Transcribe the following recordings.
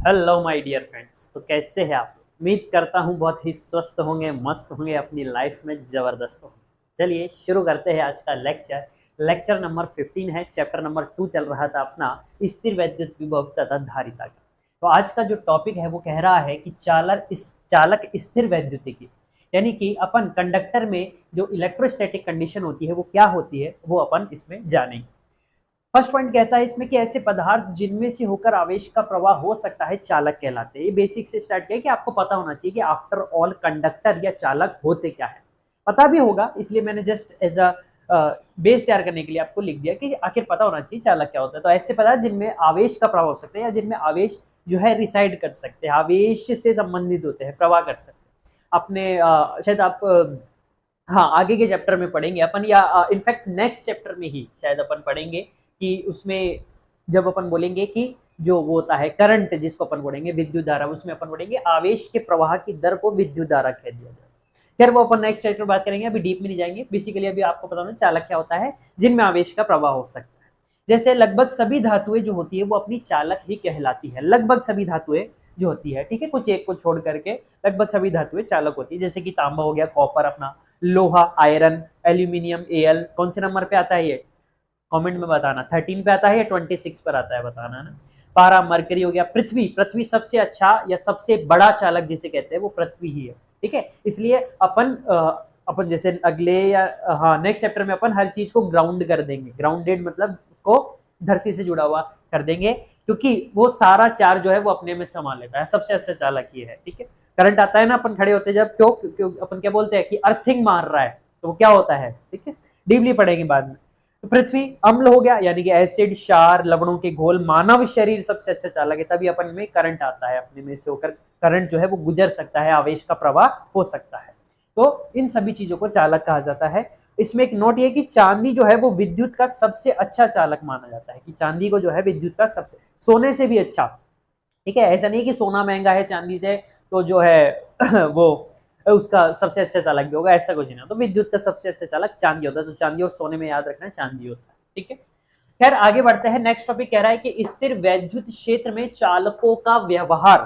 Hello my dear friends. तो कैसे हैं आप? उम्मीद करता हूँ बहुत ही स्वस्थ होंगे, मस्त होंगे, अपनी लाइफ में जबरदस्त होंगे। चलिए शुरू करते हैं आज का लेक्चर। लेक्चर नंबर 15 है। चैप्टर नंबर 2 चल रहा था अपना स्थिर वैद्युत विभव तथा धारिता का। तो आज का जो टॉपिक है वो कह रहा है कि चालक स्थिर वैद्युतिकी, यानी कि अपन कंडक्टर में जो इलेक्ट्रोस्टैटिक कंडीशन होती है वो क्या होती है वो अपन इसमें जानेंगे। फर्स्ट पॉइंट कहता है इसमें कि ऐसे पदार्थ जिनमें से होकर आवेश का प्रवाह हो सकता है चालक कहलाते हैं। ये बेसिक से स्टार्ट किया कि आपको पता होना चाहिए कि आफ्टर ऑल कंडक्टर या चालक होते क्या है। पता भी होगा, इसलिए मैंने जस्ट एज अ बेस तैयार करने के लिए आपको लिख दिया कि आखिर पता होना चाहिए चालक क्या होता है। तो ऐसे पदार्थ जिनमें आवेश का प्रवाह हो सकता है या जिनमें आवेश जो है रिसाइड कर सकते हैं, आवेश से संबंधित होते हैं, प्रवाह कर सकते हैं। अपने शायद आप हाँ आगे के चैप्टर में पढ़ेंगे अपन, या इनफैक्ट नेक्स्ट चैप्टर में ही शायद अपन पढ़ेंगे कि उसमें जब अपन बोलेंगे कि जो वो होता है करंट, जिसको अपन बोलेंगे विद्युत धारा, उसमें अपन बोलेंगे आवेश के प्रवाह की दर को विद्युत धारा कह दिया जाए। खैर वो अपन नेक्स्ट चैप्टर में बात करेंगे, अभी डीप में नहीं जाएंगे। बेसिकली अभी आपको पता होना चालक क्या होता है, जिनमें आवेश का प्रवाह हो सकता है। जैसे लगभग सभी धातुएं जो होती है वो अपनी चालक ही कहलाती है। लगभग सभी धातुएं जो होती है, ठीक है, कुछ एक को छोड़ करके लगभग सभी धातुएं चालक होती है। जैसे कि तांबा हो गया, कॉपर अपना, लोहा, आयरन, एल्यूमिनियम, एल। कौन से नंबर पे आता है ये कमेंट में बताना, 13 पे आता है या 26 पर आता है बताना ना। पारा, मरकरी हो गया, पृथ्वी। पृथ्वी सबसे अच्छा या सबसे बड़ा चालक जिसे कहते हैं वो पृथ्वी ही है, ठीक है। इसलिए अपन जैसे अगले या हाँ नेक्स्ट चैप्टर में अपन हर चीज को ग्राउंड कर देंगे। ग्राउंडेड मतलब उसको धरती से जुड़ा हुआ कर देंगे, क्योंकि वो सारा चार्ज जो है वो अपने में समा लेता है। सबसे अच्छा चालक ये है, ठीक है। करंट आता है ना, अपन खड़े होते हैं जब, क्यों अपन क्या बोलते हैं कि अर्थिंग मार रहा है, तो वो क्या होता है, ठीक है, डीपली पढ़ेंगे बाद में। तो पृथ्वी अम्ल हो गया, यानी कि एसिड, क्षार, लवणों के घोल। मानव शरीर सबसे अच्छा चालक है, तभी अपन में करंट आता है, अपने में से होकर करंट जो है वो गुजर सकता है, आवेश का प्रवाह हो सकता है। तो इन सभी चीजों को चालक कहा जाता है। इसमें एक नोट ये कि चांदी जो है वो विद्युत का सबसे अच्छा चालक माना जाता है, कि चांदी को जो है विद्युत का सबसे, सोने से भी अच्छा, ठीक है। ऐसा नहीं कि सोना महंगा है चांदी से तो जो है वो उसका सबसे अच्छा चालक भी होगा, ऐसा कुछ नहीं। तो विद्युत का सबसे अच्छा चालक चांदी होता है। तो चांदी और सोने में याद रखना है चांदी होता है, ठीक है। खैर आगे बढ़ते हैं। नेक्स्ट टॉपिक कह रहा है कि स्थिर वैद्युत क्षेत्र में चालकों का व्यवहार,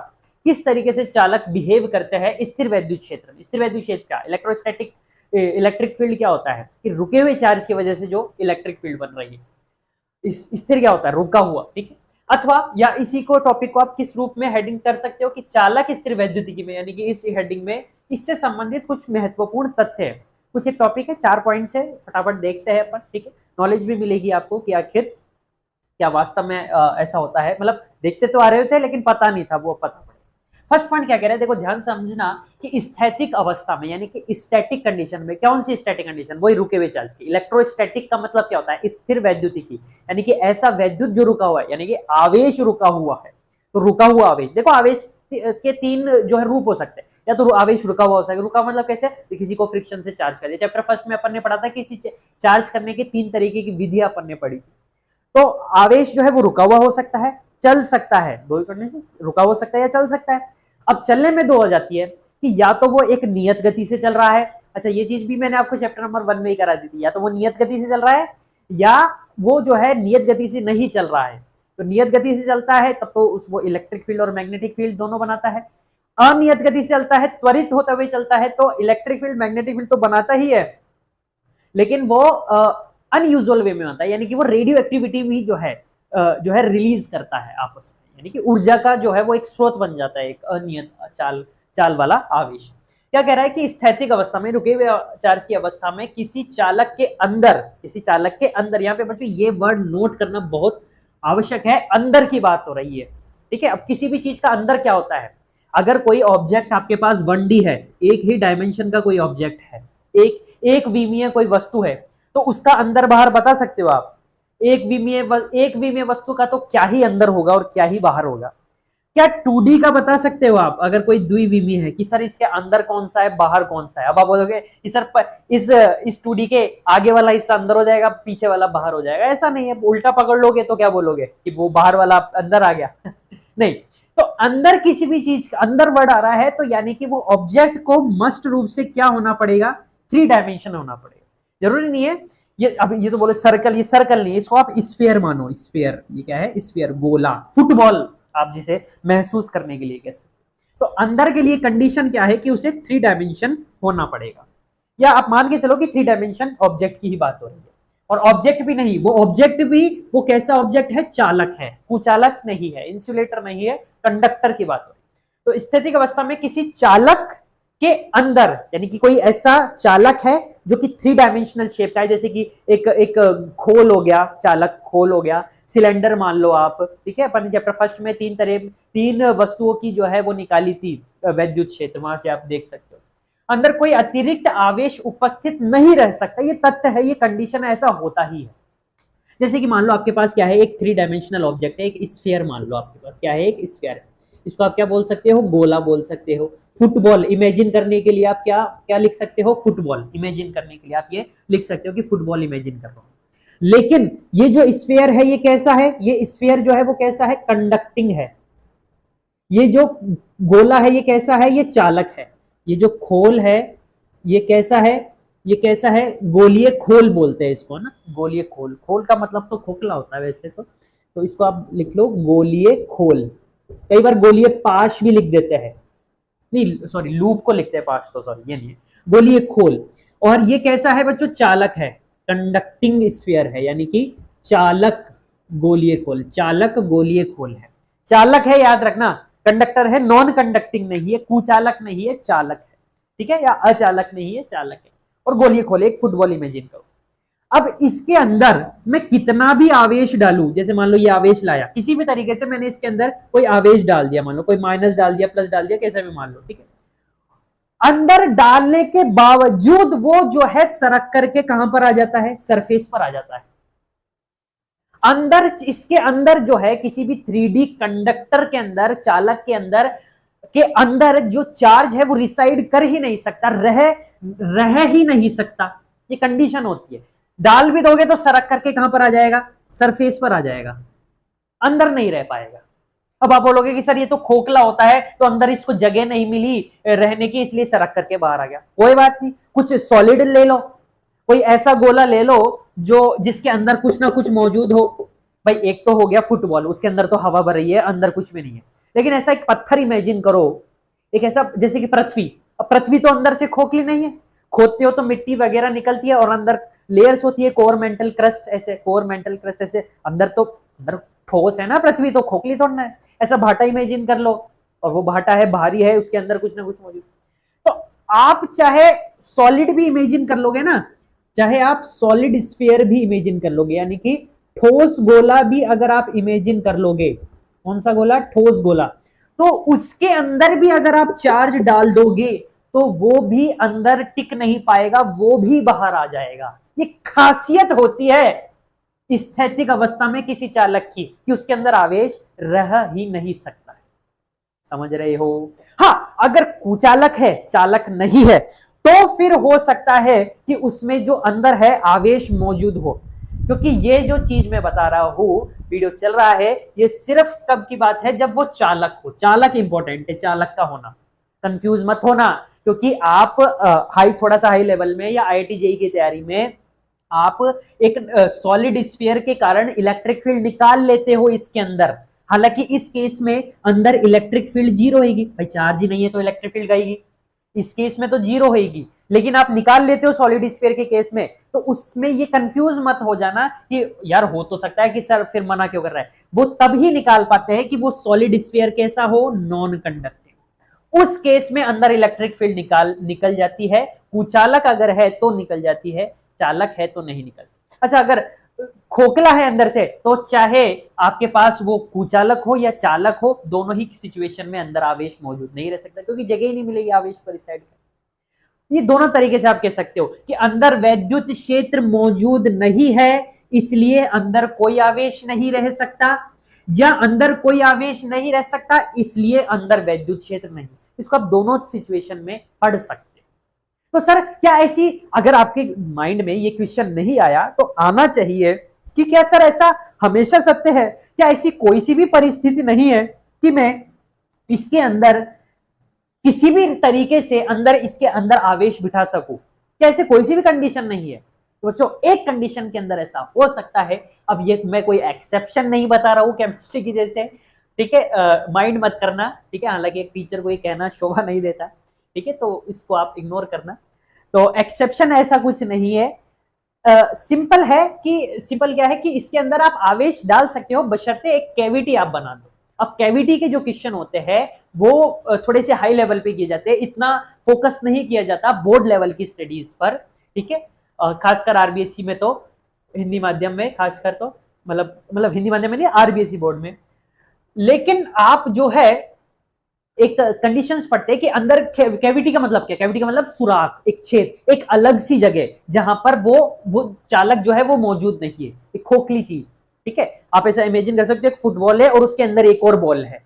किस तरीके से चालक बिहेव करते हैं स्थिर वैद्युत क्षेत्र में। स्थिर वैद्युत क्षेत्र का इलेक्ट्रोस्टैटिक इलेक्ट्रिक फील्ड क्या होता है कि रुके हुए चार्ज की वजह से जो इलेक्ट्रिक फील्ड बन रही है। स्थिर क्या होता है, रुका हुआ, ठीक है। अथवा या इसी को टॉपिक को आप किस रूप में हेडिंग कर सकते हो कि चालक स्थिर वैद्युतिकी में, यानी कि इस हेडिंग में इससे संबंधित कुछ महत्वपूर्ण तथ्य है। कुछ एक टॉपिक है, 4 पॉइंट्स है, फटाफट देखते हैं अपन, ठीक है। नॉलेज भी मिलेगी आपको कि आखिर क्या वास्तव में ऐसा होता है। मतलब देखते तो आ रहे होते हैं लेकिन पता नहीं था, वो पता पड़े। फर्स्ट पॉइंट क्या कह रहे हैं, देखो ध्यान समझना कि स्थैतिक अवस्था में, यानी कि स्टैटिक कंडीशन में, कौन सी स्टैटिक कंडीशन, वही रुके हुए चार्ज की। इलेक्ट्रोस्टैटिक का मतलब क्या होता है, स्थिर वैद्युतिकी, यानी कि ऐसा वैद्युत जो रुका हुआ है, यानी कि आवेश रुका हुआ है। तो रुका हुआ आवेश, देखो आवेश के 3 जो है रूप हो सकते हैं। या तो आवेश रुका हुआ हो सकता है। रुका मतलब कैसे, किसी को फ्रिक्शन से चार्ज कर दिया। चैप्टर फर्स्ट में अपन ने पढ़ा था कि किसी चार्ज करने के 3 तरीके की विधियां अपन ने पढ़ी। तो आवेश जो है वो रुका हुआ हो सकता है, चल सकता है, दो ही करने से, रुका हो सकता है या चल सकता है। अब चलने में दो हो जाती है कि या तो वो एक नियत गति से चल रहा है। अच्छा ये चीज भी मैंने आपको चैप्टर नंबर 1 में ही करा दी थी, या तो वो नियत गति से चल रहा है या वो जो है नियत गति से नहीं चल रहा है। तो नियत गति से चलता है तब तो उस वो इलेक्ट्रिक फील्ड और मैग्नेटिक फील्ड दोनों बनाता है। अनियत गति से चलता है, त्वरित होता हुए चलता है, तो इलेक्ट्रिक फील्ड मैग्नेटिक फील्ड तो बनाता ही है, लेकिन वो अनयूजुअल वे में होता है, यानी कि वो रेडियो एक्टिविटी भी जो है रिलीज करता है आपस में, यानी कि ऊर्जा का जो है वो एक स्रोत बन जाता है, एक अनियत चाल वाला आवेश। क्या कह रहा है कि स्थैतिक अवस्था में, रुके हुए चार्ज की अवस्था में, किसी चालक के अंदर, यहाँ पे बच्चों ये वर्ड नोट करना बहुत आवश्यक है, अंदर की बात हो रही है, ठीक है। अब किसी भी चीज का अंदर क्या होता है, अगर कोई ऑब्जेक्ट आपके पास 1D है, एक ही डायमेंशन का कोई ऑब्जेक्ट है, एक एक विमीय कोई वस्तु है, तो उसका अंदर बाहर बता सकते हो आप। एक विमीय वस्तु का तो क्या ही अंदर होगा और क्या ही बाहर होगा। क्या 2D का बता सकते हो आप, अगर कोई द्विविमीय है, कि सर इसके अंदर कौन सा है बाहर कौन सा है। अब आप बोलोगे कि सर इस 2D के आगे वाला हिस्सा अंदर हो जाएगा, पीछे वाला बाहर हो जाएगा। ऐसा नहीं है, उल्टा पकड़ लोगे तो क्या बोलोगे कि वो बाहर वाला अंदर आ गया नहीं। तो अंदर किसी भी चीज का अंदर वर्ड आ रहा है तो यानी कि वो ऑब्जेक्ट को मस्ट रूप से क्या होना पड़ेगा, 3 डायमेंशन होना पड़ेगा। जरूरी नहीं है ये, अब ये तो बोले सर्कल, ये सर्कल नहीं है, इसको आप स्फीयर मानो। स्फीयर ये क्या है, स्फीयर, गोला, फुटबॉल आप जिसे महसूस करने के लिए कह सकते। तो अंदर के लिए कंडीशन क्या है कि उसे 3 डायमेंशन होना पड़ेगा, या आप मान के चलो कि 3 डायमेंशन ऑब्जेक्ट की ही बात हो रही है। और ऑब्जेक्ट भी नहीं, वो ऑब्जेक्ट भी वो कैसा ऑब्जेक्ट है, चालक है, कुचालक नहीं है, इंसुलेटर नहीं है, कंडक्टर की बात हो रही है। तो स्थितिक अवस्था में किसी चालक के अंदर, यानी कि कोई ऐसा चालक है जो कि 3 डायमेंशनल शेप का है, जैसे कि एक एक खोल हो गया, चालक खोल हो गया, सिलेंडर मान लो आप, ठीक है। अपन चैप्टर फर्स्ट में 3 वस्तुओं की जो है वो निकाली थी वैद्युत क्षेत्र, वहां से आप देख सकते हो। अंदर कोई अतिरिक्त आवेश उपस्थित नहीं रह सकता, ये तथ्य है, ये कंडीशन है, ऐसा होता ही है। जैसे कि मान लो आपके पास क्या है, एक 3 डायमेंशनल ऑब्जेक्ट है, एक स्फीयर मान लो आपके पास क्या है, एक स्फीयर है। इसको आप क्या बोल सकते हो, गोला बोल सकते हो। फुटबॉल इमेजिन करने के लिए आप क्या क्या लिख सकते हो, फुटबॉल इमेजिन करने के लिए आप ये लिख सकते हो कि फुटबॉल इमेजिन कर रहा हूं। लेकिन ये जो स्फीयर है ये कैसा है, ये स्फीयर जो है वो कैसा है, कंडक्टिंग है। ये जो गोला है ये कैसा है, ये चालक है। ये जो खोल है ये कैसा है, ये कैसा है, गोलीय खोल बोलते हैं इसको ना, गोलीय खोल। खोल का मतलब तो खोखला होता है वैसे तो इसको आप लिख लो गोलीय खोल। कई बार गोलीय पाश भी लिख देते हैं, नहीं सॉरी लूप को लिखते हैं पाश, तो सॉरी ये नहीं है, गोलीय खोल। और ये कैसा है बच्चों, चालक है, कंडक्टिंग स्फीयर है, यानी कि चालक गोलीय खोल, चालक गोलीय खोल है। चालक है याद रखना, कंडक्टर है, नॉन कंडक्टिंग नहीं है, कुचालक नहीं है, चालक है, ठीक है, या अचालक नहीं है, चालक है। और गोलीय खोल, एक फुटबॉल इमेजिन करो। अब इसके अंदर मैं कितना भी आवेश डालूं, जैसे मान लो ये आवेश लाया, किसी भी तरीके से मैंने इसके अंदर कोई आवेश डाल दिया, मान लो कोई माइनस डाल दिया, प्लस डाल दिया, कैसे भी मान लो, ठीक है। अंदर डालने के बावजूद वो जो है सरक करके कहां पर आ जाता है, सरफेस पर आ जाता है। अंदर, इसके अंदर जो है किसी भी 3D कंडक्टर के अंदर, चालक के अंदर जो चार्ज है वो रिसाइड कर ही नहीं सकता, रह ही नहीं सकता। ये कंडीशन होती है। डाल भी दोगे तो सरक करके कहां पर आ जाएगा, सरफेस पर आ जाएगा, अंदर नहीं रह पाएगा। अब आप बोलोगे कि सर ये तो खोखला होता है, तो अंदर इसको जगह नहीं मिली रहने की, इसलिए सरक करके बाहर आ गया। कोई बात नहीं, कुछ सॉलिड ले लो, कोई ऐसा गोला ले लो जो जिसके अंदर कुछ ना कुछ मौजूद हो। भाई एक तो हो गया फुटबॉल, उसके अंदर तो हवा भर रही है, अंदर कुछ भी नहीं है। लेकिन ऐसा एक पत्थर इमेजिन करो, एक ऐसा जैसे कि पृथ्वी। अब पृथ्वी तो अंदर से खोखली नहीं है, खोदते हो तो मिट्टी वगैरह निकलती है और अंदर लेयर्स होती है, कोर मेंटल क्रस्ट, ऐसे कोर मेंटल क्रस्ट ऐसे, अंदर तो अंदर ठोस है ना पृथ्वी, तो खोखली थोड़ा है। ऐसा भाटा इमेजिन कर लो, और वो भाटा है, भारी है, उसके अंदर कुछ ना कुछ मौजूद। तो आप चाहे सॉलिड भी इमेजिन कर लोगे ना, चाहे आप सॉलिड स्फीयर भी इमेजिन कर लोगे, यानी कि ठोस गोला भी अगर आप इमेजिन कर लोगे, कौन सा गोला, ठोस गोला, तो उसके अंदर भी अगर आप चार्ज डाल दोगे तो वो भी अंदर टिक नहीं पाएगा, वो भी बाहर आ जाएगा। ये खासियत होती है स्थैतिक अवस्था में किसी चालक की, कि उसके अंदर आवेश रह ही नहीं सकता है। समझ रहे हो? हाँ, अगर कुचालक है, चालक नहीं है, तो फिर हो सकता है कि उसमें जो अंदर है आवेश मौजूद हो। क्योंकि ये जो चीज मैं बता रहा हूं, वीडियो चल रहा है, ये सिर्फ कब की बात है, जब वो चालक हो। चालक इंपॉर्टेंट है, चालक का होना, कंफ्यूज मत होना। क्योंकि आप थोड़ा सा हाई लेवल में या IIT जेईई की तैयारी में आप एक सॉलिड स्फीयर के कारण इलेक्ट्रिक फील्ड निकाल लेते हो इसके अंदर। हालांकि इस केस में अंदर इलेक्ट्रिक फील्ड जीरो होगी, भाई चार्ज ही नहीं है तो इलेक्ट्रिक फील्ड गएगी, इस केस में तो जीरो होगी। लेकिन आप निकाल लेते हो सॉलिड स्फीयर के केस में, तो उसमें ये कंफ्यूज मत हो जाना कि यार हो तो सकता है कि सर फिर मना क्यों कर रहा है। वो तब ही निकाल पाते हैं कि वो सॉलिड स्फीयर कैसा हो, नॉन कंडक्टिव। उस केस में अंदर इलेक्ट्रिक फील्ड निकल जाती है, कुचालक अगर है तो निकल जाती है, चालक है तो नहीं निकलती। अच्छा, अगर खोखला है अंदर से, तो चाहे आपके पास वो कुचालक हो या चालक हो, दोनों ही सिचुएशन में अंदर आवेश मौजूद नहीं रह सकता, क्योंकि जगह ही नहीं मिलेगी आवेश पर इस साइड। ये दोनों तरीके से आप कह सकते हो कि अंदर वैद्युत क्षेत्र मौजूद नहीं है, इसलिए अंदर कोई आवेश नहीं रह सकता, या अंदर कोई आवेश नहीं रह सकता इसलिए अंदर वैद्युत क्षेत्र नहीं। इसको आप दोनों सिचुएशन में पढ़ सकते। तो सर क्या ऐसी, अगर आपके माइंड में ये क्वेश्चन नहीं आया तो आना चाहिए कि क्या सर ऐसा हमेशा सत्य है, क्या ऐसी कोई सी भी परिस्थिति नहीं है कि मैं इसके अंदर किसी भी तरीके से अंदर इसके अंदर आवेश बिठा सकूं? क्या ऐसे कोई सी भी कंडीशन नहीं है? तो बच्चों एक कंडीशन के अंदर ऐसा हो सकता है। अब ये मैं कोई एक्सेप्शन नहीं बता रहा हूं केमिस्ट्री की जैसे, ठीक है, माइंड मत करना, ठीक है, हालांकि एक टीचर को ये कहना शोभा नहीं देता, ठीक है, तो इसको आप इग्नोर करना। तो एक्सेप्शन ऐसा कुछ नहीं है, सिंपल है कि सिंपल क्या है कि इसके अंदर आप आवेश डाल सकते हो बशर्ते एक कैविटी आप बना दो। अब कैविटी के जो क्वेश्चन होते हैं वो थोड़े से हाई लेवल पे किए जाते हैं, इतना फोकस नहीं किया जाता बोर्ड लेवल की स्टडीज पर, ठीक है, खासकर आरबीएसई में, तो हिंदी माध्यम में खासकर, तो मतलब हिंदी माध्यम में नहीं, आरबीएसई बोर्ड में। लेकिन आप जो है एक कंडीशंस पढ़ते हैं कि अंदर कैविटी का मतलब क्या, कैविटी का मतलब सुराख, एक छेद, एक अलग सी जगह जहां पर वो चालक जो है वो मौजूद नहीं है, एक खोखली चीज, ठीक है। आप ऐसा इमेजिन कर सकते हो एक फुटबॉल है और उसके अंदर एक और बॉल है,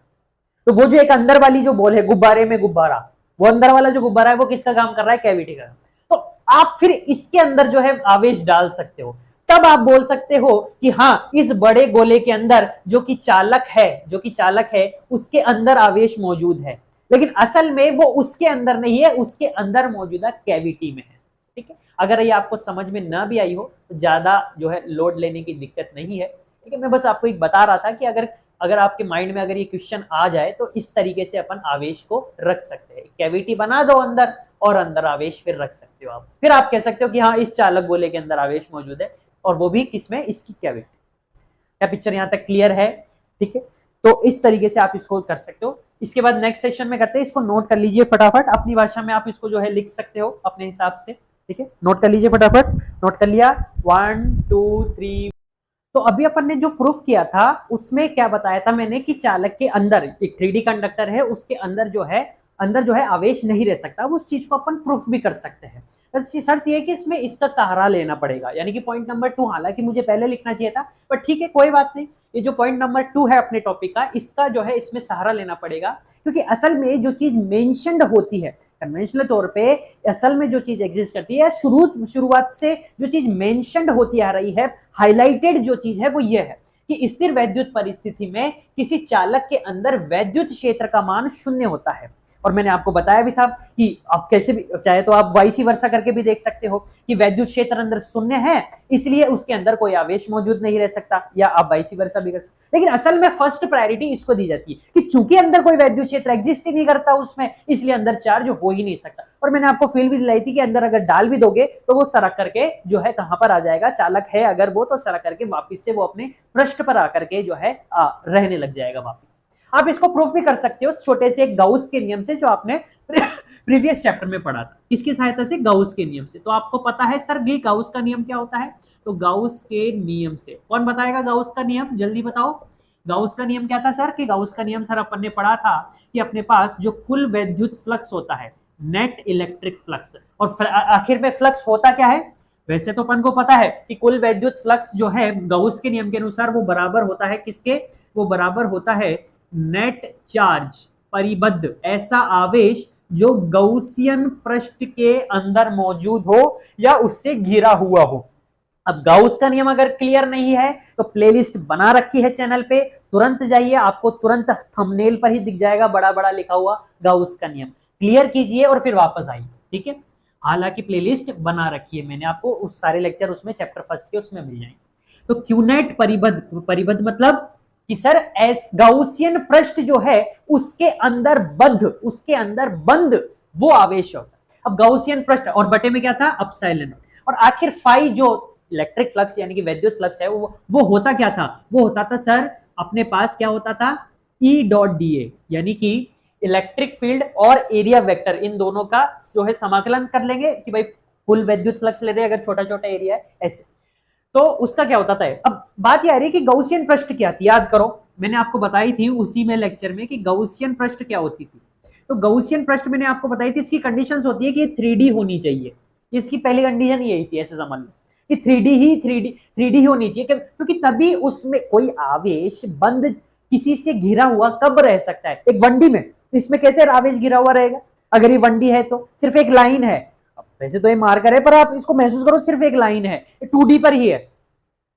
तो वो जो एक अंदर वाली जो बॉल है, गुब्बारे में गुब्बारा, वो अंदर वाला जो गुब्बारा है वो किसका काम कर रहा है, कैविटी का। तो आप फिर इसके अंदर जो है आवेश डाल सकते हो, तब आप बोल सकते हो कि हाँ इस बड़े गोले के अंदर जो कि चालक है उसके अंदर आवेश मौजूद है, लेकिन असल में वो उसके अंदर नहीं है, उसके अंदर मौजूदा कैविटी में है, ठीक है। अगर ये आपको समझ में ना भी आई हो तो ज्यादा जो है लोड लेने की दिक्कत नहीं है, ठीक है। मैं बस आपको एक बता रहा था कि अगर अगर आपके माइंड में अगर ये क्वेश्चन आ जाए तो इस तरीके से अपन आवेश को रख सकते हैं, कैविटी बना दो अंदर और अंदर आवेश फिर रख सकते हो आप, फिर आप कह सकते हो कि हाँ इस चालक गोले के अंदर आवेश मौजूद है, और वो भी किसमें, इसकी कैविटी। क्या पिक्चर यहाँ तक क्लियर है, ठीक है। तो इस तरीके से आप इसको कर सकते हो। इसके बाद नेक्स्ट सेक्शन में करते हैं, इसको नोट कर लीजिए फटाफट, अपनी भाषा में आप इसको जो है लिख सकते हो अपने हिसाब से, ठीक है। नोट कर लीजिए फटाफट, नोट कर लिया, 1 2 3। तो अभी अपन ने जो प्रूफ किया था उसमें क्या बताया था मैंने कि चालक के अंदर एक 3D कंडक्टर है, उसके अंदर जो है आवेश नहीं रह सकता। अब उस चीज को अपन प्रूफ भी कर सकते हैं, बस ये शर्त ये है कि इसमें इसका सहारा लेना पड़ेगा, यानी कि पॉइंट नंबर 2, हालांकि मुझे पहले लिखना चाहिए था, पर ठीक है कोई बात नहीं, ये जो पॉइंट नंबर 2 है अपने टॉपिक का, इसका जो है इसमें सहारा लेना पड़ेगा, क्योंकि असल में जो चीज मेंशन्ड होती है कन्वेंशनल तौर पे, असल में जो चीज एग्जिस्ट करती है शुरुआत से जो चीज मेंशन्ड होती आ रही है, हाईलाइटेड जो चीज है वो ये है कि स्थिर वैद्युत परिस्थिति में किसी चालक के अंदर वैद्युत क्षेत्र का मान 0 होता है। और मैंने आपको बताया भी था कि आप कैसे भी चाहे तो आप वाइसी वर्सा करके भी देख सकते हो कि वैद्युत क्षेत्र अंदर 0 है, इसलिए उसके अंदर कोई आवेश मौजूद नहीं रह सकता, या आप वाइसी वर्सा भी कर सकते। लेकिन असल में फर्स्ट प्रायोरिटी इसको दी जाती है कि चूंकि अंदर कोई वैद्युत क्षेत्र एग्जिस्ट ही नहीं करता उसमें, इसलिए अंदर चार्ज हो ही नहीं सकता। और मैंने आपको फील भी दिलाई थी कि अंदर अगर डाल भी दोगे तो वो सरक करके जो है कहां पर आ जाएगा, चालक है अगर वो, तो सरक करके वापिस से वो अपने पृष्ठ पर आकर के जो है रहने लग जाएगा वापिस। आप इसको प्रूफ भी कर सकते हो छोटे से एक गाउस के नियम से, जो आपने प्रीवियस चैप्टर में पढ़ा था, इसकी सहायता से गाउस के नियम से। तो आपको पता है सर भी गाउस का नियम क्या होता है, तो गाउस के नियम से कौन बताएगा गाउस का नियम, जल्दी बताओ। गाउस का नियम क्या था सर, कि गाउस का नियम सर अपन ने पढ़ा था कि अपने पास जो कुल वैद्युत फ्लक्स होता है, नेट इलेक्ट्रिक फ्लक्स, और आखिर में फ्लक्स होता क्या है, वैसे तो अपन को पता है कि कुल वैद्युत फ्लक्स जो है गाउस के नियम के अनुसार वो बराबर होता है किसके, वो बराबर होता है नेट चार्ज परिबद्ध ऐसा आवेश जो गाउसियन पृष्ठ के अंदर मौजूद हो या उससे घिरा हुआ हो। अब गाउस का नियम अगर क्लियर नहीं है तो प्लेलिस्ट बना रखी है चैनल पे, तुरंत जाइए, आपको तुरंत थंबनेल पर ही दिख जाएगा बड़ा बड़ा लिखा हुआ गाउस का नियम, क्लियर कीजिए और फिर वापस आइए, ठीक है। हालांकि प्लेलिस्ट बना रखी है मैंने आपको, उस सारे लेक्चर उसमें चैप्टर फर्स्ट के उसमें मिल जाएंगे। तो क्यूनेट परिबद्ध मतलब कि सर गाउसियन पृष्ठ जो है उसके अंदर बंद वो आवेश होता है। अब गाउसियन पृष्ठ और बटे में क्या था, अपसाइलन, और आखिर फाई जो इलेक्ट्रिक फ्लक्स यानी कि वैद्युत फ्लक्स है वो होता क्या था, वो होता था सर अपने पास क्या होता था, ई डॉट डी ए, यानी कि इलेक्ट्रिक फील्ड और एरिया वेक्टर, इन दोनों का जो है समाकलन कर लेंगे कि भाई कुल वैद्युत फ्लक्स ले रहे हैं अगर छोटा छोटा एरिया है ऐसे, तो उसका क्या होता था। अब बात यह आ रही है कि गाउसियन पृष्ठ क्या थी, याद करो मैंने आपको बताई थी उसी में लेक्चर में कि गाउसियन पृष्ठ क्या होती थी। तो गाउसियन पृष्ठ मैंने आपको बताई थी, इसकी कंडीशंस होती है कि 3D होनी चाहिए, इसकी पहली कंडीशन यही थी, ऐसे समझ लो कि 3D ही होनी चाहिए, क्योंकि तभी उसमें कोई आवेश बंद किसी से घिरा हुआ कब रह सकता है, एक 1D में, इसमें कैसे आवेश घिरा हुआ रहेगा, अगर ये 1D है तो सिर्फ एक लाइन है, वैसे तो ये मार्कर है पर आप इसको महसूस करो सिर्फ एक लाइन है, 2D पर ही है,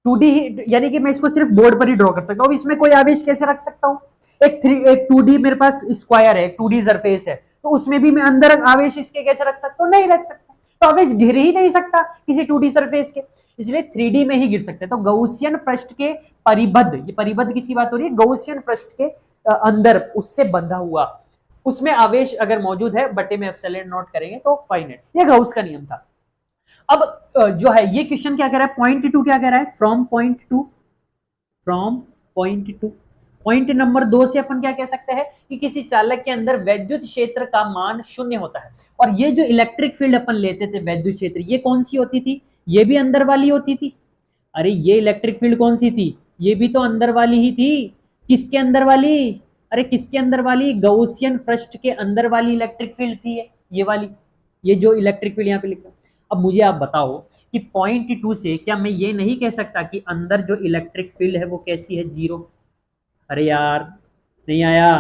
2D ही, यानी कि मैं इसको सिर्फ बोर्ड पर ही ड्रॉ कर सकता हूँ, इसमें कोई आवेश कैसे रख सकता हूँ, एक 2D मेरे पास स्क्वायर है, 2D सरफेस है, तो उसमें भी मैं अंदर आवेश इसके कैसे रख सकता हूँ, नहीं रख सकता। तो आवेश गिर ही नहीं सकता किसी 2D सरफेस के, इसलिए 3D में ही गिर सकते हैं। तो गौसियन पृष्ठ के परिबद्ध, ये परिबद्ध किसकी बात हो रही है, गौसियन पृष्ठ के अंदर उससे बंधा हुआ, उसमें आवेश अगर मौजूद है बटे में एप्सिलॉन नॉट करेंगे तो फाइनाइट, ये गॉस का नियम था। अब जो है ये क्वेश्चन क्या कह रहा है, पॉइंट टू क्या कह रहा है, from point two, point number 2 से अपन क्या कह सकते हैं कि किसी चालक के अंदर वैद्युत क्षेत्र का मान शून्य होता है। और ये जो इलेक्ट्रिक फील्ड अपन लेते थे वैद्युत क्षेत्र, ये कौन सी होती थी, ये भी अंदर वाली होती थी। अरे ये इलेक्ट्रिक फील्ड कौन सी थी, ये भी तो अंदर वाली ही थी। किसके अंदर वाली, अरे किसके अंदर वाली, गौसियन पृष्ठ के अंदर वाली इलेक्ट्रिक फील्ड थी ये वाली, ये जो इलेक्ट्रिक फील्ड यहाँ पे लिखा। अब मुझे आप बताओ कि पॉइंट 2 से क्या मैं ये नहीं कह सकता कि अंदर जो इलेक्ट्रिक फील्ड है वो कैसी है, 0। अरे यार नहीं आया।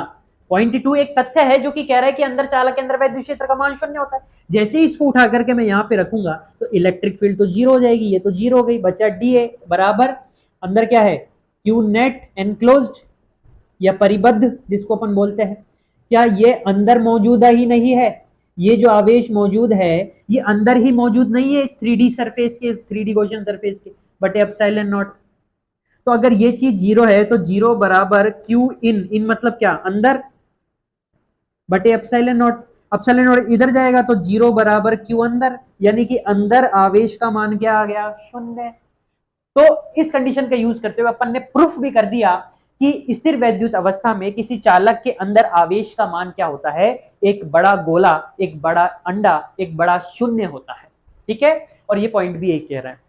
पॉइंट 2 एक तथ्य है जो कि कह रहा है कि अंदर चालक के अंदर वैद्युत क्षेत्र का मान शून्य होता है। जैसे ही इसको उठा करके मैं यहाँ पे रखूंगा तो इलेक्ट्रिक फील्ड तो 0 हो जाएगी, ये तो 0 हो गई, बचा डीए बराबर अंदर क्या है, क्यू नेट एनक्लोज्ड या परिबद्ध जिसको अपन बोलते हैं, क्या ये अंदर मौजूदा ही नहीं है, ये जो आवेश मौजूद है ये अंदर ही मौजूद नहीं है इस 3D सरफेस के, इस 3D गॉसियन सरफेस के, बट एप्सिलॉन नॉट। तो अगर ये चीज 0 है तो 0 बराबर क्यू इन मतलब क्या, अंदर, बटे एप्सिलॉन नॉट, एप्सिलॉन नॉट इधर जाएगा तो 0 बराबर क्यू अंदर, यानी कि अंदर आवेश का मान क्या आ गया, 0। तो इस कंडीशन का यूज करते हुए अपन ने प्रूफ भी कर दिया कि स्थिर वैद्युत अवस्था में किसी चालक के अंदर आवेश का मान क्या होता है, एक बड़ा गोला, एक बड़ा अंडा, एक बड़ा शून्य होता है। ठीक है, और ये पॉइंट भी एक कह रहा है,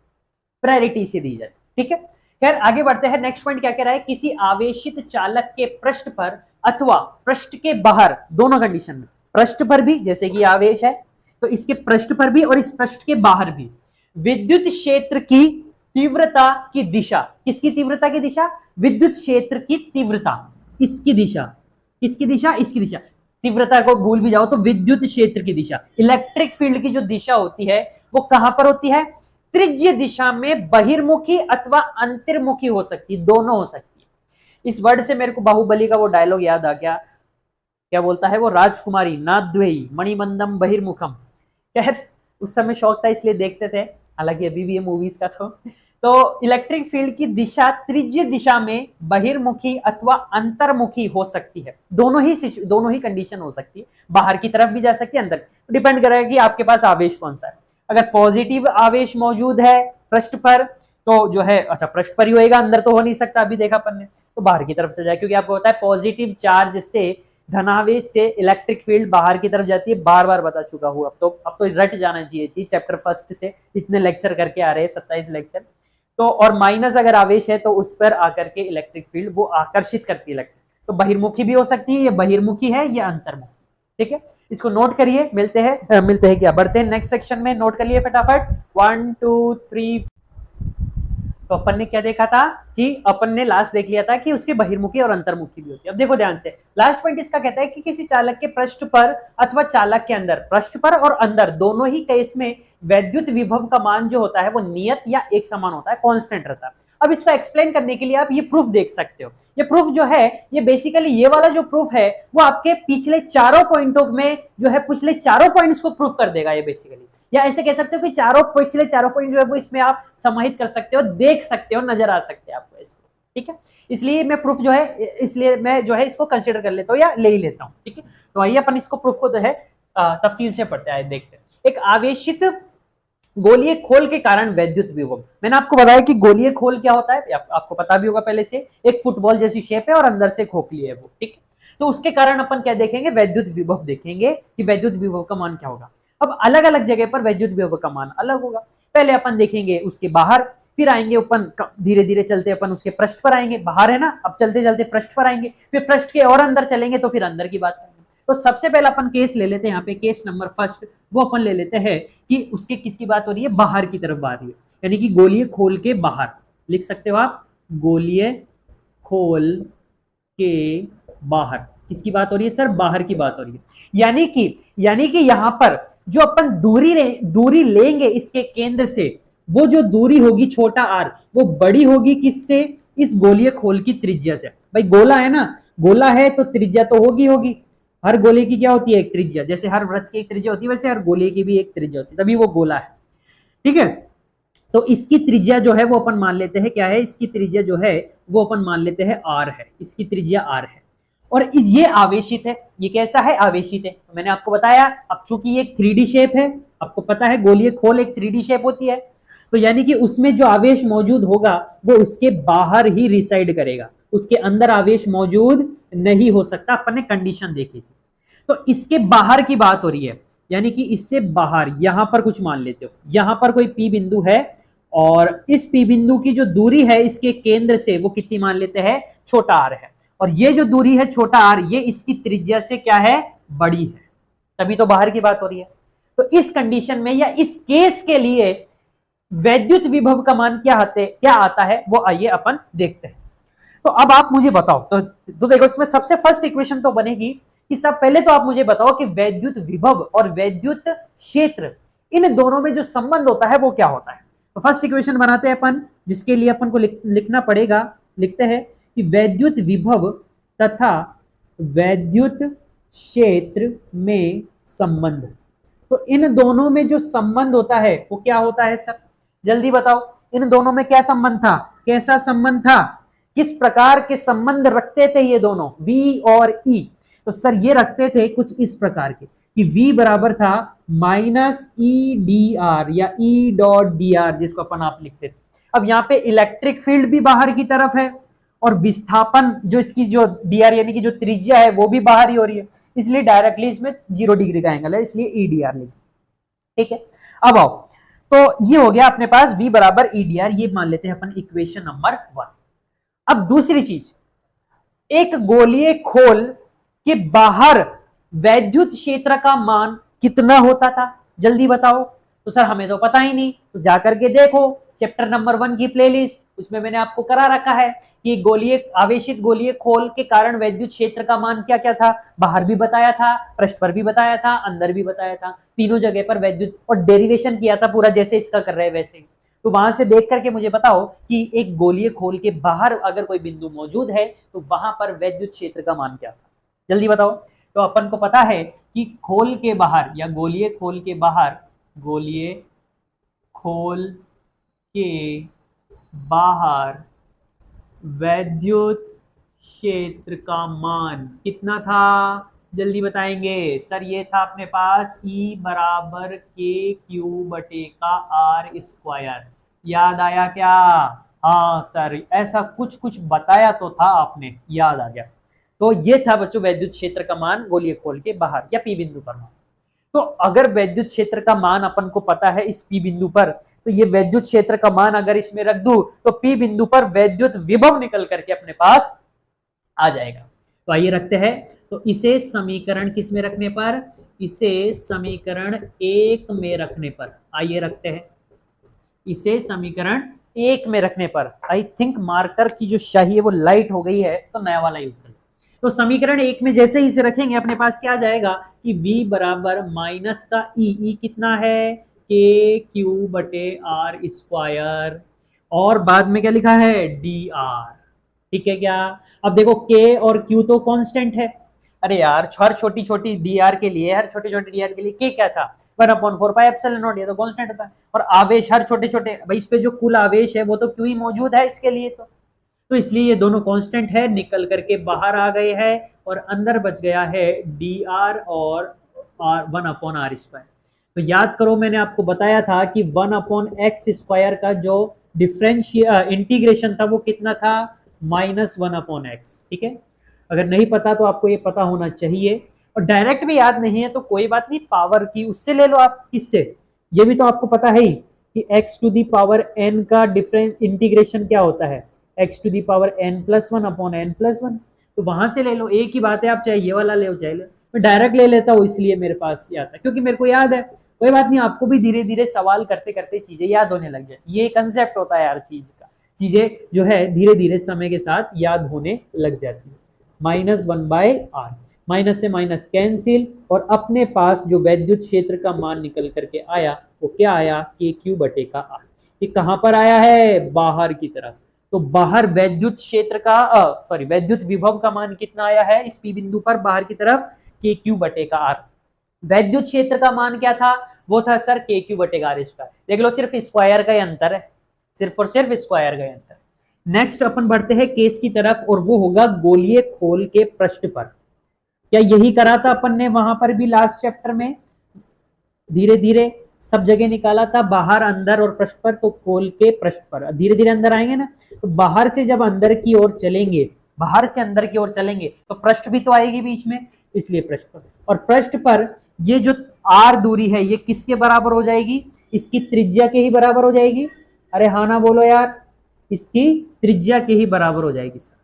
प्रायोरिटी से दी जाए। ठीक है, खैर आगे बढ़ते हैं। नेक्स्ट पॉइंट क्या कह रहा है, किसी आवेशित चालक के पृष्ठ पर अथवा पृष्ठ के बाहर, दोनों कंडीशन में, पृष्ठ पर भी जैसे कि आवेश है तो इसके पृष्ठ पर भी और इस पृष्ठ के बाहर भी विद्युत क्षेत्र की तीव्रता की दिशा, किसकी तीव्रता की दिशा, विद्युत क्षेत्र की तीव्रता, इसकी दिशा, किसकी दिशा, इसकी दिशा, तीव्रता को भूल भी जाओ तो विद्युत क्षेत्र की दिशा, इलेक्ट्रिक फील्ड की जो दिशा होती है वो कहां पर होती है, त्रिज्य दिशा में बहिर्मुखी अथवा अंतर्मुखी हो सकती है, दोनों हो सकती है। इस वर्ड से मेरे को बाहुबली का वो डायलॉग याद आ गया, क्या बोलता है वो, राजकुमारी नाद्वेयी मणिमंदम बहिर्मुखम। खैर उस समय शौक था इसलिए देखते थे, हालांकि अभी भी ये मूवीज का तो इलेक्ट्रिक फील्ड की दिशा त्रिज्य दिशा में बहिर्मुखी अथवा अंतर्मुखी हो सकती है, दोनों ही कंडीशन हो सकती है, बाहर की तरफ भी जा सकती है, अंदर, डिपेंड करेगा कि आपके पास आवेश कौन सा है। अगर पॉजिटिव आवेश मौजूद है पृष्ठ पर तो जो है, अच्छा पृष्ठ पर ही होएगा, अंदर तो हो नहीं सकता, अभी देखा अपन ने, तो बाहर की तरफ से जाए, क्योंकि आपको पता है पॉजिटिव चार्ज से, धनावेश से इलेक्ट्रिक फील्ड बाहर की तरफ जाती है, बार बार बता चुका हूं, अब तो रट जाना चाहिए चीज, चैप्टर फर्स्ट से इतने लेक्चर करके आ रहे हैं, 27 लेक्चर। तो और माइनस अगर आवेश है तो उस पर आकर के इलेक्ट्रिक फील्ड वो आकर्षित करती है इलेक्ट्रिक, तो बहिर्मुखी भी हो सकती है, ये बहिर्मुखी है, ये अंतर्मुखी। ठीक है, इसको नोट करिए, मिलते हैं क्या, बढ़ते हैं नेक्स्ट सेक्शन में, नोट कर लिए फटाफट, 1 2 3। तो अपन ने क्या देखा था कि अपन ने लास्ट देख लिया था कि उसके बहिर्मुखी और अंतर्मुखी भी होती है। अब देखो ध्यान से, लास्ट पॉइंट इसका कहता है कि किसी चालक के पृष्ठ पर अथवा चालक के अंदर, पृष्ठ पर और अंदर दोनों ही केस में वैद्युत विभव का मान जो होता है वो नियत या एक समान होता है, कांस्टेंट रहता है। अब इसको एक्सप्लेन करने के लिए आप ये प्रूफ देख सकते हो, ये प्रूफ जो है ये बेसिकली ये वाला जो प्रूफ है वो आपके पिछले चारों पॉइंटों में जो है, पिछले चारों पॉइंट्स को प्रूफ कर देगा ये बेसिकली, या ऐसे कह सकते हो कि पिछले चारों पॉइंट जो है वो इसमें आप समाहित कर सकते हो, देख सकते हो, नजर आ सकते हैं आपको इसको। ठीक है, इसलिए मैं प्रूफ जो है, इसलिए मैं जो है इसको कंसीडर कर लेता हूँ या ले ही लेता हूँ। ठीक है, तो आइए अपन इसको प्रूफ को जो है तफसील से पढ़ते हैं, देखते हैं। एक आवेशित गोलीय खोल के कारण वैद्युत विभव, मैंने आपको बताया कि गोलीय खोल क्या होता है, आपको पता भी होगा पहले से, एक फुटबॉल जैसी शेप है और अंदर से खोखली है वो। ठीक, तो उसके कारण अपन क्या देखेंगे, वैद्युत विभव देखेंगे कि वैद्युत विभव का मान क्या होगा। अब अलग अलग जगह पर वैद्युत विभव का मान अलग होगा, पहले अपन देखेंगे उसके बाहर, फिर आएंगे अपन धीरे धीरे चलते अपन उसके पृष्ठ पर आएंगे, बाहर है ना, अब चलते चलते पृष्ठ पर आएंगे, फिर पृष्ठ के और अंदर चलेंगे तो फिर अंदर की बात करेंगे। तो सबसे पहले अपन केस ले लेते हैं, यहाँ पे केस नंबर फर्स्ट, वो अपन ले लेते हैं कि उसके किसकी बात हो रही है, बाहर की तरफ बात रही है, यानी कि गोलीय खोल के बाहर, लिख सकते हो आप, गोलीय खोल के बाहर किसकी बात हो रही है सर, बाहर की बात हो रही है। यानी कि यहां पर जो अपन दूरी लेंगे इसके केंद्र से, वो जो दूरी होगी छोटा आर, वो बड़ी होगी किससे, इस गोलीय खोल की त्रिज्या से। भाई गोला है ना, गोला है तो त्रिज्या तो होगी, हर गोले की क्या होती है, एक त्रिज्या, जैसे हर वृत्त की एक त्रिज्या होती है वैसे हर गोले की भी एक त्रिज्या होती है, तभी वो गोला है। ठीक है, तो इसकी त्रिज्या जो है वो अपन मान लेते हैं क्या है, इसकी त्रिज्या जो है वो अपन मान लेते हैं r है, इसकी त्रिज्या r है। और ये आवेशित है, ये कैसा है, आवेशित है। तो मैंने आपको बताया, अब चूंकि ये एक 3D शेप है, आपको पता है गोलीय खोल एक 3D शेप होती है, तो यानी कि उसमें जो आवेश मौजूद होगा वो उसके बाहर ही रिसाइड करेगा, उसके अंदर आवेश मौजूद नहीं हो सकता, अपन ने कंडीशन देखी थी। तो इसके बाहर की बात हो रही है, यानी कि इससे बाहर यहां पर कुछ मान लेते हो, यहां पर कोई पी बिंदु है, और इस पी बिंदु की जो दूरी है इसके केंद्र से वो कितनी मान लेते हैं, छोटा आर है, और ये जो दूरी है छोटा आर, ये इसकी त्रिज्या से क्या है, बड़ी है, तभी तो बाहर की बात हो रही है। तो इस कंडीशन में या इस केस के लिए वैद्युत विभव का मान क्या आता है, वो आइए अपन देखते हैं। तो अब आप मुझे बताओ, तो देखो इसमें सबसे फर्स्ट इक्वेशन तो बनेगी कि सब पहले तो आप मुझे बताओ कि वैद्युत विभव और वैद्युत क्षेत्र, इन दोनों में जो संबंध होता है वो क्या होता है। तो फर्स्ट इक्वेशन बनाते हैं अपन, जिसके लिए अपन को लिखना पड़ेगा, लिखते हैं कि वैद्युत विभव तथा वैद्युत क्षेत्र में संबंध। तो इन दोनों में जो संबंध होता है वो क्या होता है सर, जल्दी बताओ, इन दोनों में क्या संबंध था, कैसा संबंध था, किस प्रकार के संबंध रखते थे ये दोनों, V और E। तो सर ये रखते थे कुछ इस प्रकार के कि V बराबर था माइनस ई डी आर या ई डॉट डी आर, जिसको अपन आप लिखते थे। अब यहाँ पे इलेक्ट्रिक फील्ड भी बाहर की तरफ है और विस्थापन जो इसकी जो डी आर यानी कि जो त्रिज्या है वो भी बाहर ही हो रही है, इसलिए डायरेक्टली इसमें 0 डिग्री का एंगल है, इसलिए ई डी आर लिखते। ठीक है, अब आओ, तो ये हो गया अपने पास V बराबर ई डी आर, ये मान लेते हैं अपन इक्वेशन नंबर 1। अब दूसरी चीज, एक गोलीय खोल के बाहर वैद्युत क्षेत्र का मान कितना होता था, जल्दी बताओ। तो सर हमें तो पता ही नहीं, तो जाकर के देखो चैप्टर नंबर 1 की प्लेलिस्ट, उसमें मैंने आपको करा रखा है कि गोलीय आवेशित गोलीय खोल के कारण वैद्युत क्षेत्र का मान क्या क्या था, बाहर भी बताया था, पृष्ठ पर भी बताया था, अंदर भी बताया था, तीनों जगह पर वैद्युत, और डेरिवेशन किया था पूरा जैसे इसका कर रहे हैं वैसे। तो वहां से देख करके मुझे बताओ कि एक गोलीय खोल के बाहर अगर कोई बिंदु मौजूद है तो वहां पर वैद्युत क्षेत्र का मान क्या था, जल्दी बताओ। तो अपन को पता है कि खोल के बाहर या गोलीय खोल के बाहर, गोलीय खोल के बाहर वैद्युत क्षेत्र का मान कितना था, जल्दी बताएंगे सर। ये था अपने पास E बराबर के क्यू बटे का आर स्क्वायर, याद आया क्या, हाँ सर ऐसा कुछ कुछ बताया तो था आपने, याद आ गया। तो ये था बच्चों वैद्युत क्षेत्र का मान गोलीय खोल के बाहर या पी बिंदु पर। तो अगर वैद्युत क्षेत्र का मान अपन को पता है इस पी बिंदु पर, तो ये वैद्युत क्षेत्र का मान अगर इसमें रख दूं तो पी बिंदु पर वैद्युत विभव निकल करके अपने पास आ जाएगा। तो आइए रखते हैं, तो इसे समीकरण किस में रखने पर, इसे समीकरण 1 में रखने पर, आइए रखते हैं, इसे समीकरण 1 में रखने पर। आई थिंक मार्कर की जो शाही है वो लाइट हो गई है, तो नया वाला यूज कर। तो समीकरण 1 में जैसे ही इसे रखेंगे अपने पास क्या आ जाएगा कि V बराबर माइनस का ई कितना है, के क्यू बटे आर स्क्वायर, और बाद में क्या लिखा है, डी आर। ठीक है क्या, अब देखो के और क्यू तो कांस्टेंट है, अरे यार हर छोटी छोटी डी आर के लिए, हर छोटे छोटे डी आर के लिए के क्या था, 1/4 पाई एप्सिलॉन नॉट, ये तो कांस्टेंट होता है। और आवेश हर छोटे छोटे, भाई इस पे जो कुल आवेश है वो तो क्यू ही मौजूद है इसके लिए, तो इसलिए ये दोनों कांस्टेंट है, निकल करके बाहर आ गए हैं, और अंदर बच गया है डी आर और 1/r स्क्वायर। तो याद करो मैंने आपको बताया था कि 1/x स्क्वायर का जो इंटीग्रेशन था वो कितना था, -1/x। ठीक है, अगर नहीं पता तो आपको ये पता होना चाहिए, और डायरेक्ट भी याद नहीं है तो कोई बात नहीं, पावर की उससे ले लो आप, किससे, ये भी तो आपको पता है ही कि x to the power n का डिफरेंस इंटीग्रेशन क्या होता है, x to the power n+1/n+1, तो वहां से ले लो, एक ही बात है, आप चाहे ये वाला ले चाहे ले, मैं डायरेक्ट ले लेता हूँ इसलिए मेरे पास ये आता है, क्योंकि मेरे को याद है। कोई बात नहीं, आपको भी धीरे धीरे सवाल करते करते चीजें याद होने लग जाए, ये कंसेप्ट होता है हर चीज का, चीजें जो है धीरे धीरे समय के साथ याद होने लग जाती है। -1/r, माइनस से माइनस कैंसिल, और अपने पास जो वैद्युत क्षेत्र का मान निकल करके आया वो क्या आया, के क्यू बटे का आर। ये कहां पर आया है, बाहर की तरफ। तो बाहर वैद्युत क्षेत्र का वैद्युत विभव का मान कितना आया है इस पी बिंदु पर, बाहर की तरफ के क्यू बटे का आर। वैद्युत क्षेत्र का मान क्या था, वो था सर के क्यू बटे का आर स्क्वायर। देख लो सिर्फ स्क्वायर का ही अंतर है, सिर्फ और सिर्फ स्क्वायर का ही अंतर। नेक्स्ट अपन बढ़ते हैं केस की तरफ, और वो होगा गोलीय खोल के पृष्ठ पर। क्या यही करा था अपन ने वहां पर भी लास्ट चैप्टर में, धीरे धीरे सब जगह निकाला था, बाहर अंदर और पृष्ठ पर, तो खोल के पृष्ठ पर धीरे धीरे अंदर आएंगे ना, तो बाहर से जब अंदर की ओर चलेंगे, बाहर से अंदर की ओर चलेंगे तो पृष्ठ भी तो आएगी बीच में, इसलिए पृष्ठ पर। और पृष्ठ पर ये जो आर दूरी है ये किसके बराबर हो जाएगी, इसकी त्रिज्या के ही बराबर हो जाएगी। अरे हाँ ना बोलो यार, इसकी त्रिज्या के ही बराबर हो जाएगी सर।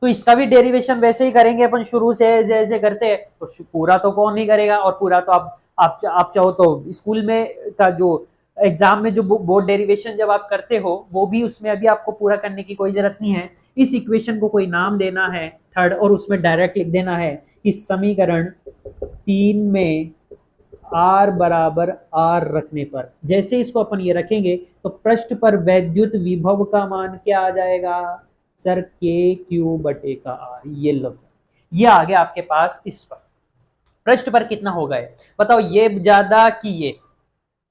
तो इसका भी डेरिवेशन वैसे ही करेंगे अपन, शुरू से ऐसे करते हैं, तो पूरा तो कौन नहीं करेगा, और पूरा तो आप चाहो तो स्कूल में का जो एग्जाम में जो बोर्ड डेरिवेशन जब आप करते हो वो भी उसमें अभी आपको पूरा करने की कोई जरूरत नहीं है। इस इक्वेशन को कोई नाम देना है थर्ड, और उसमें डायरेक्ट लिख देना है कि समीकरण 3 में आर बराबर आर रखने पर, जैसे इसको अपन ये रखेंगे तो पृष्ठ पर वैद्युत विभव का मान क्या आ जाएगा सर, के क्यू बटे का आर। ये लो सर, ये आ गया आपके पास इस पर। पृष्ठ पर कितना होगा बताओ, ये ज्यादा कि ये,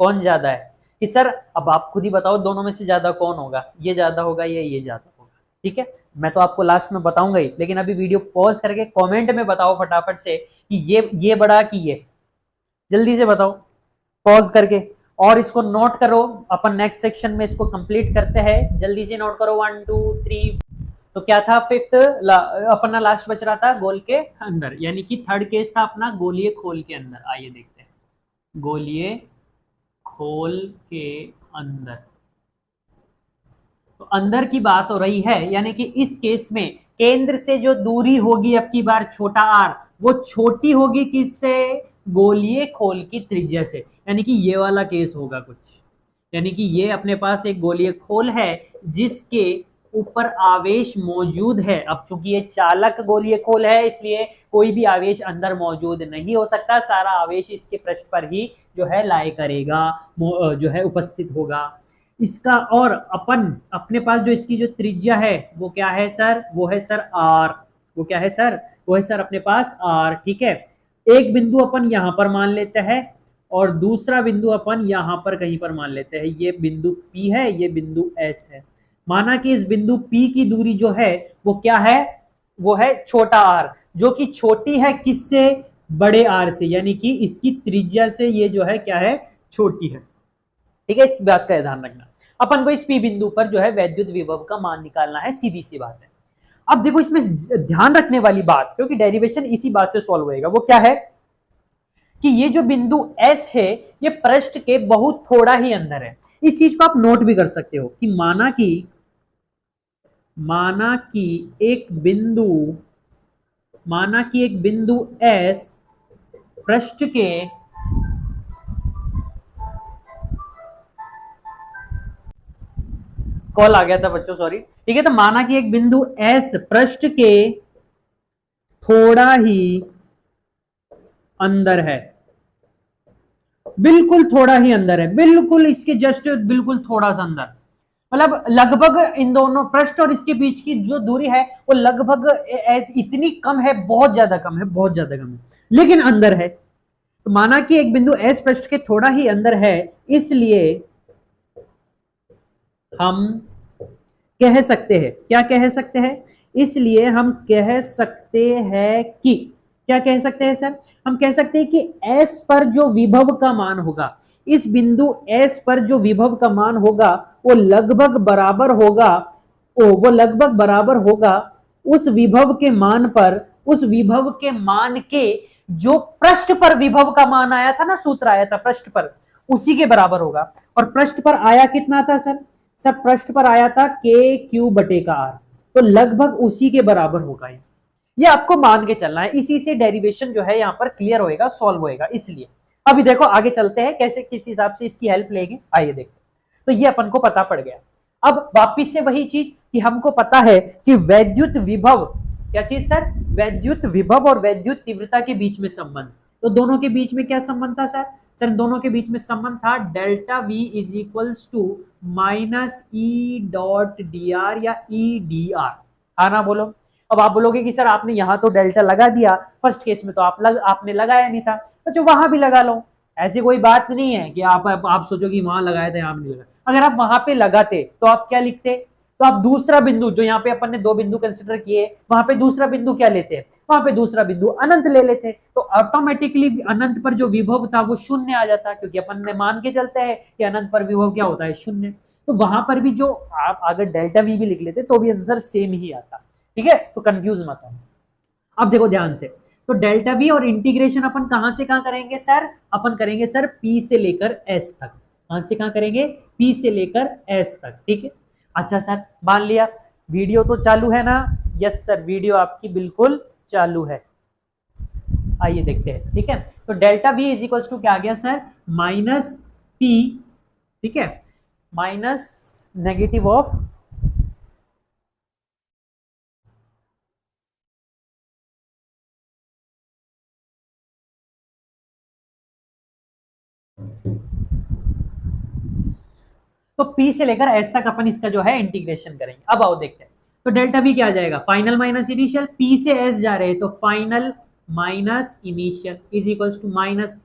कौन ज्यादा है कि सर, अब आप खुद ही बताओ दोनों में से ज्यादा कौन होगा, ये ज्यादा होगा ये ज्यादा होगा। ठीक है, मैं तो आपको लास्ट में बताऊंगा ही, लेकिन अभी वीडियो पॉज करके कमेंट में बताओ फटाफट से कि ये बड़ा कि ये, जल्दी से बताओ पॉज करके, और इसको नोट करो। अपन नेक्स्ट सेक्शन में इसको कंप्लीट करते हैं, जल्दी से नोट करो 1 2 3। तो क्या था, फिफ्थ अपना लास्ट बच रहा था गोल के अंदर, यानी कि थर्ड केस था अपना गोलीय खोल के अंदर। आइए देखते हैं, गोलीय खोल के अंदर, तो अंदर की बात हो रही है, यानी कि इस केस में केंद्र से जो दूरी होगी अब की बार छोटा आर, वो छोटी होगी किससे, गोलीय खोल की त्रिज्या से, यानी कि ये वाला केस होगा कुछ। यानी कि ये अपने पास एक गोलीय खोल है जिसके ऊपर आवेश मौजूद है। अब चूंकि ये चालक गोलीय खोल है इसलिए कोई भी आवेश अंदर मौजूद नहीं हो सकता, सारा आवेश इसके पृष्ठ पर ही जो है लाए करेगा, जो है उपस्थित होगा इसका। और अपन अपने पास जो इसकी जो त्रिज्या है वो क्या है सर, वो है सर आर। वो क्या है सर, वो है सर अपने पास आर। ठीक है, एक बिंदु अपन यहां पर मान लेते हैं और दूसरा बिंदु अपन यहां पर कहीं पर मान लेते हैं। ये बिंदु P है, ये बिंदु S है। माना कि इस बिंदु P की दूरी जो है वो क्या है, वो है छोटा r, जो कि छोटी है किससे, बड़े R से, यानी कि इसकी त्रिज्या से ये जो है क्या है, छोटी है। ठीक है, इस बात का ध्यान रखना। अपन को इस P बिंदु पर जो है वैद्युत विभव का मान निकालना है, सीधी सी बात है। अब देखो इसमें ध्यान रखने वाली बात, क्योंकि डेरिवेशन इसी बात से सॉल्व होएगा, वो क्या है कि ये जो बिंदु S है ये पृष्ठ के बहुत थोड़ा ही अंदर है। इस चीज को आप नोट भी कर सकते हो कि माना कि एक बिंदु S पृष्ठ के कॉल आ गया था बच्चों, सॉरी। ठीक है, तो माना कि एक बिंदु S पृष्ठ के थोड़ा ही अंदर है, बिल्कुल थोड़ा ही अंदर है, बिल्कुल इसके जस्ट बिल्कुल थोड़ा सा अंदर, मतलब लगभग इन दोनों पृष्ठ और इसके बीच की जो दूरी है वो लगभग इतनी कम है, बहुत ज्यादा कम है, बहुत ज्यादा कम है, लेकिन अंदर है। तो माना कि एक बिंदु S पृष्ठ के थोड़ा ही अंदर है, इसलिए हम कह सकते हैं, क्या कह सकते हैं, इसलिए हम कह सकते हैं कि, क्या कह सकते हैं सर, हम कह सकते हैं कि S पर जो विभव का मान होगा, इस बिंदु S पर जो विभव का मान होगा वो लगभग बराबर होगा उस विभव के मान पर, उस विभव के मान के जो पृष्ठ पर विभव का मान आया था ना, सूत्र आया था पृष्ठ पर, उसी के बराबर होगा। और पृष्ठ पर आया कितना था सर, सब पृष्ठ पर आया था के क्यू बटे का आर, तो लगभग उसी के बराबर होगा। ये आपको मान के चलना है, इसी से डेरिवेशन जो है यहाँ पर क्लियर होएगा, सॉल्व होएगा। इसलिए अभी देखो आगे चलते हैं कैसे, किस हिसाब से इसकी हेल्प लेंगे, आइए देखते। तो ये अपन को पता पड़ गया। अब वापिस से वही चीज कि हमको पता है कि वैद्युत विभव, क्या चीज सर, वैद्युत विभव और वैद्युत तीव्रता के बीच में संबंध। तो दोनों के बीच में क्या संबंध था सर दोनों के बीच में संबंध था delta V is equals to minus E dot D R या ई डी आर। हाँ ना बोलो, अब आप बोलोगे कि सर आपने यहाँ तो डेल्टा लगा दिया, फर्स्ट केस में तो आपने लगाया नहीं था, तो जो वहां भी लगा लो। ऐसी कोई बात नहीं है कि आप सोचो कि वहां लगाया था, यहाँ नहीं लगा। अगर आप वहां पे लगाते तो आप क्या लिखते? तो आप दूसरा बिंदु, जो यहाँ पे अपन ने दो बिंदु कंसिडर किए, वहां पे दूसरा बिंदु क्या लेते? वहां पे दूसरा बिंदु अनंत ले लेते। तो ऑटोमेटिकली अनंत पर जो विभव था वो शून्य आ जाता, क्योंकि अपन ने मान के चलते हैं कि अनंत पर विभव क्या होता है? शून्य। तो वहां पर भी जो आप अगर डेल्टा वी भी लिख लेते तो भी आंसर सेम ही आता। ठीक है, तो कंफ्यूज मत हो। अब देखो ध्यान से, तो डेल्टा वी और इंटीग्रेशन अपन कहां से कहां करेंगे सर? अपन करेंगे सर पी से लेकर एस तक। कहां से कहां करेंगे? पी से लेकर एस तक। ठीक है, अच्छा सर मान लिया। वीडियो तो चालू है ना? यस सर, वीडियो आपकी बिल्कुल चालू है। आइए देखते हैं। ठीक है, तो delta V is equal to क्या आ गया सर? माइनस पी, ठीक है, माइनस नेगेटिव ऑफ तो P से लेकर S तक अपन इसका जो है इंटीग्रेशन करेंगे। अब आओ देखते हैं, तो डेल्टा V क्या आ जाएगा? Final minus initial. P से S जा रहे हैं तो final minus initial is equal to minus.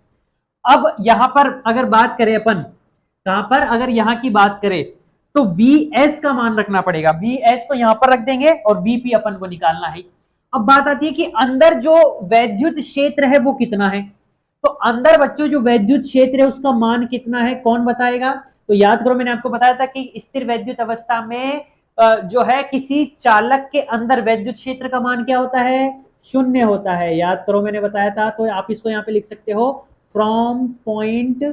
अब यहां पर अगर बात करें अपन, कहां पर अगर यहां की बात करें तो Vs का मान रखना पड़ेगा। Vs तो यहां पर रख देंगे और Vp अपन को निकालना है। अब बात आती है कि अंदर जो वैद्युत क्षेत्र है वो कितना है। तो अंदर बच्चों जो वैद्युत क्षेत्र है उसका मान कितना है, कौन बताएगा? तो याद करो, मैंने आपको बताया था कि स्थिर वैद्युत अवस्था में जो है किसी चालक के अंदर वैद्युत क्षेत्र का मान क्या होता है? शून्य होता है। याद करो, मैंने बताया था। तो आप इसको यहाँ पे लिख सकते हो फ्रॉम पॉइंट,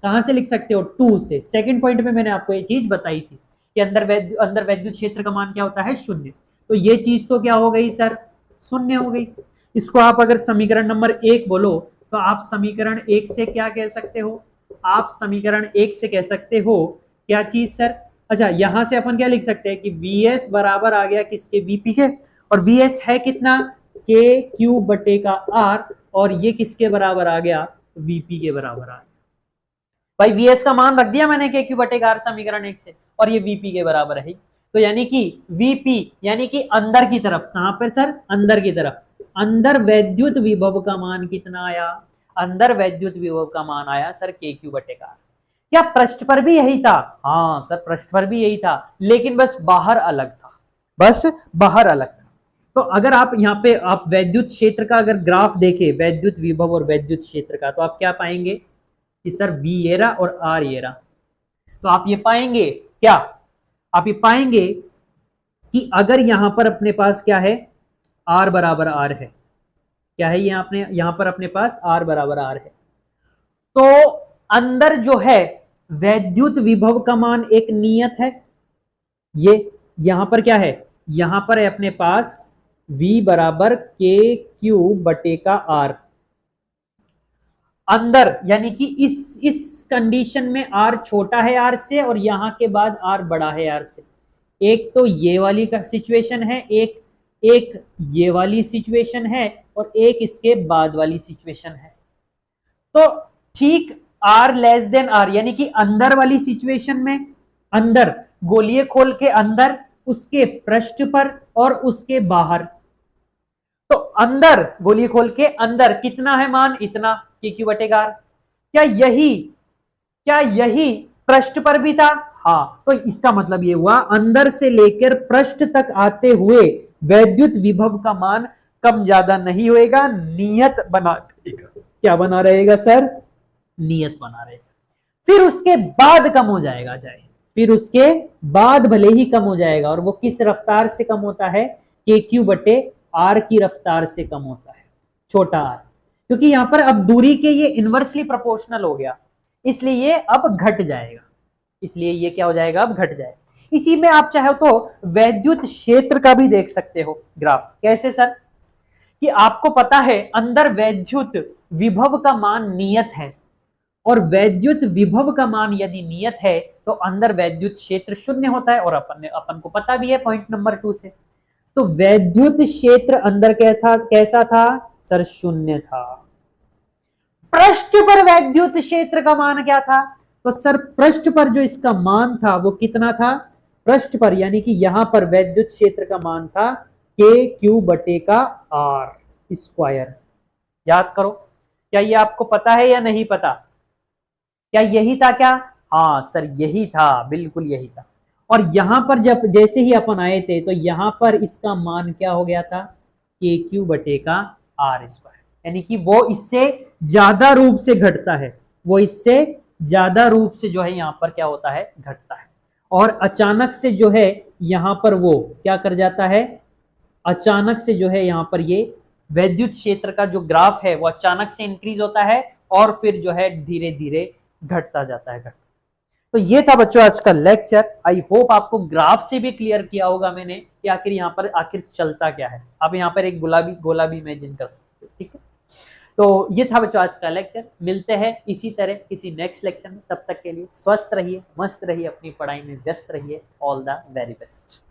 कहां से लिख सकते हो? टू से। सेकंड पॉइंट में मैंने आपको ये चीज बताई थी कि अंदर वैद्युत क्षेत्र का मान क्या होता है? शून्य। तो ये चीज तो क्या हो गई सर? शून्य हो गई। इसको आप अगर समीकरण नंबर 1 बोलो तो आप समीकरण 1 से क्या कह सकते हो? आप समीकरण 1 से कह सकते हो क्या चीज सर? अच्छा, यहां से अपन क्या लिख सकते हैं कि Vs बराबर आ गया किसके? Vp के। और Vs है कितना? के क्यू बटे का आर। और ये किसके बराबर आ गया? Vp के बराबर आ गया। भाई Vs का मान रख दिया मैंने के क्यू बटे का आर समीकरण 1 से, और ये Vp के बराबर है। तो यानी कि Vp यानी कि अंदर की तरफ, कहां पर सर? अंदर की तरफ। अंदर वैद्युत विभव का मान कितना आया? अंदर वैद्युत विभव का मान आया सर के क्यू बटे का। क्या पृष्ठ पर भी यही था? हाँ सर, पृष्ठ पर भी यही था, लेकिन बस बाहर अलग था। बस बाहर अलग था। तो अगर आप यहाँ पे आप वैद्युत क्षेत्र का अगर ग्राफ देखें, वैद्युत विभव और वैद्युत क्षेत्र का, तो आप क्या पाएंगे कि सर V ये रहा और R ये रहा। तो आप ये पाएंगे क्या? आप ये पाएंगे कि अगर यहां पर अपने पास क्या है? R बराबर R है। क्या है? यहां पर अपने पास R बराबर R है। तो अंदर जो है वैद्युत विभव का मान एक नियत है। ये यहां पर क्या है? यहां पर है अपने पास V बराबर के क्यू बटे का R। अंदर यानी कि इस कंडीशन में R छोटा है R से, और यहां के बाद R बड़ा है R से। एक तो ये वाली का सिचुएशन है, एक एक ये वाली सिचुएशन है, और एक इसके बाद वाली सिचुएशन है। तो ठीक R लेस देन R यानी कि अंदर वाली सिचुएशन में, अंदर गोलीय खोल के अंदर, उसके पृष्ठ पर और उसके बाहर। तो अंदर गोली खोल के अंदर कितना है मान? इतना के क्यू बटेगा आर। क्या यही पृष्ठ पर भी था? हाँ, तो इसका मतलब ये हुआ अंदर से लेकर पृष्ठ तक आते हुए वैद्युत विभव का मान कम ज्यादा नहीं होएगा, नियत बना रहेगा। क्या बना रहेगा सर? नियत बना रहेगा। फिर उसके बाद कम हो जाएगा, चाहे फिर उसके बाद भले ही कम हो जाएगा, और वो किस रफ्तार से कम होता है? के क्यू बटे आर की रफ्तार से कम होता है, छोटा आर। क्योंकि यहां पर अब दूरी के ये इनवर्सली प्रोपोर्शनल हो गया, इसलिए ये अब घट जाएगा। इसलिए ये क्या हो जाएगा? अब घट जाएगा। इसी में आप चाहे तो वैद्युत क्षेत्र का भी देख सकते हो ग्राफ। कैसे सर? कि आपको पता है अंदर वैद्युत विभव का मान नियत है, और वैद्युत विभव का मान यदि नियत है तो अंदर वैद्युत क्षेत्र शून्य होता है, और अपन को पता भी है पॉइंट नंबर 2 से। तो वैद्युत क्षेत्र अंदर कैसा था सर? शून्य था। पृष्ठ पर वैद्युत क्षेत्र का मान क्या था? तो सर पृष्ठ पर जो इसका मान था वो कितना था? पृष्ठ पर यानी कि यहां पर वैद्युत क्षेत्र का मान था KQ/R²। याद करो, क्या ये आपको पता है या नहीं पता? क्या यही था क्या? हाँ सर यही था, बिल्कुल यही था। और यहां पर जब जैसे ही अपन आए थे तो यहां पर इसका मान क्या हो गया था? KQ/R²। यानी कि वो इससे ज्यादा रूप से घटता है, वो इससे ज्यादा रूप से जो है यहां पर क्या होता है, घटता है। और अचानक से जो है यहां पर वो क्या कर जाता है, अचानक से जो है यहां पर ये वैद्युत क्षेत्र का जो ग्राफ है वो अचानक से इंक्रीज होता है और फिर जो है धीरे धीरे घटता जाता है, घटता। तो ये था बच्चों आज का लेक्चर। आई होप आपको ग्राफ से भी क्लियर किया होगा मैंने कि आखिर यहाँ पर आखिर चलता क्या है। आप यहाँ पर एक गुलाबी गोला भी इमेजिन कर सकते हो, ठीक है। तो ये था बच्चों आज का लेक्चर। मिलते हैं इसी तरह किसी नेक्स्ट लेक्चर में। तब तक के लिए स्वस्थ रहिए, मस्त रहिए, अपनी पढ़ाई में व्यस्त रहिए। All the very best.